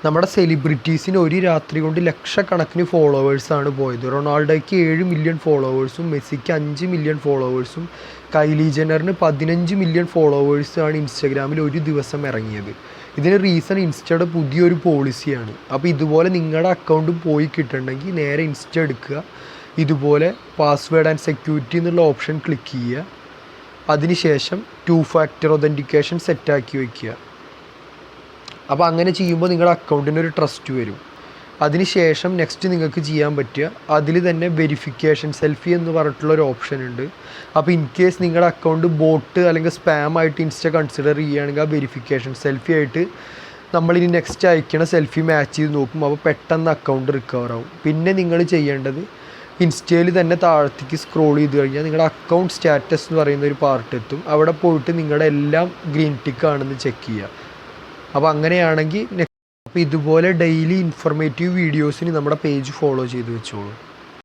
നമ്മുടെ സെലിബ്രിറ്റീസിന് ഒരു രാത്രി കൊണ്ട് ലക്ഷക്കണക്കിന് ഫോളോവേഴ്സാണ് പോയത്. റൊണാൾഡോയ്ക്ക് 7 മില്യൺ ഫോളോവേഴ്സും മെസ്സിക്ക് 5 മില്യൺ ഫോളോവേഴ്സും കൈലി ജെന്നറിന് 15 മില്യൺ ഫോളോവേഴ്സാണ് ഇൻസ്റ്റാഗ്രാമിൽ ഒരു ദിവസം ഇറങ്ങിയത്. ഇതിന് റീസൺ ഇൻസ്റ്റയുടെ പുതിയൊരു പോളിസിയാണ്. അപ്പോൾ ഇതുപോലെ നിങ്ങളുടെ അക്കൗണ്ട് പോയി കിട്ടണമെങ്കിൽ നേരെ ഇൻസ്റ്റ എടുക്കുക, ഇതുപോലെ പാസ്വേഡ് ആൻഡ് സെക്യൂരിറ്റി എന്നുള്ള ഓപ്ഷൻ ക്ലിക്ക് ചെയ്യുക. അതിനുശേഷം 2 ഫാക്ടർ ഒതൻറ്റിക്കേഷൻ സെറ്റാക്കി വയ്ക്കുക. അപ്പോൾ അങ്ങനെ ചെയ്യുമ്പോൾ നിങ്ങളുടെ അക്കൗണ്ടിന് ഒരു ട്രസ്റ്റ് വരും. അതിനുശേഷം നെക്സ്റ്റ് നിങ്ങൾക്ക് ചെയ്യാൻ പറ്റുക, അതിൽ തന്നെ വെരിഫിക്കേഷൻ സെൽഫി എന്ന് പറഞ്ഞിട്ടുള്ളൊരു ഓപ്ഷൻ ഉണ്ട്. അപ്പോൾ ഇൻ കേസ് നിങ്ങളുടെ അക്കൗണ്ട് ബോട്ട് അല്ലെങ്കിൽ സ്പാം ആയിട്ട് ഇൻസ്റ്റ കൺസിഡർ ചെയ്യുകയാണെങ്കിൽ ആ വെരിഫിക്കേഷൻ സെൽഫി ആയിട്ട് നമ്മളിനി നെക്സ്റ്റ് അയക്കണ സെൽഫി മാച്ച് ചെയ്ത് നോക്കും. അപ്പോൾ പെട്ടെന്ന് അക്കൗണ്ട് റിക്കവർ ആവും. പിന്നെ നിങ്ങൾ ചെയ്യേണ്ടത് ഇൻസ്റ്റയിൽ തന്നെ താഴത്തേക്ക് സ്ക്രോൾ ചെയ്ത് കഴിഞ്ഞാൽ നിങ്ങളുടെ അക്കൗണ്ട് സ്റ്റാറ്റസ് എന്ന് പറയുന്ന ഒരു പാർട്ട് എത്തും. അവിടെ പോയിട്ട് നിങ്ങളുടെ എല്ലാം ഗ്രീൻ ടിക്ക് ആണെന്ന് ചെക്ക് ചെയ്യുക. അപ്പോൾ അങ്ങനെയാണെങ്കിൽ അപ്പോൾ ഇതുപോലെ ഡെയിലി ഇൻഫോർമേറ്റീവ് വീഡിയോസിന് നമ്മുടെ പേജ് ഫോളോ ചെയ്ത് വെച്ചോളൂ.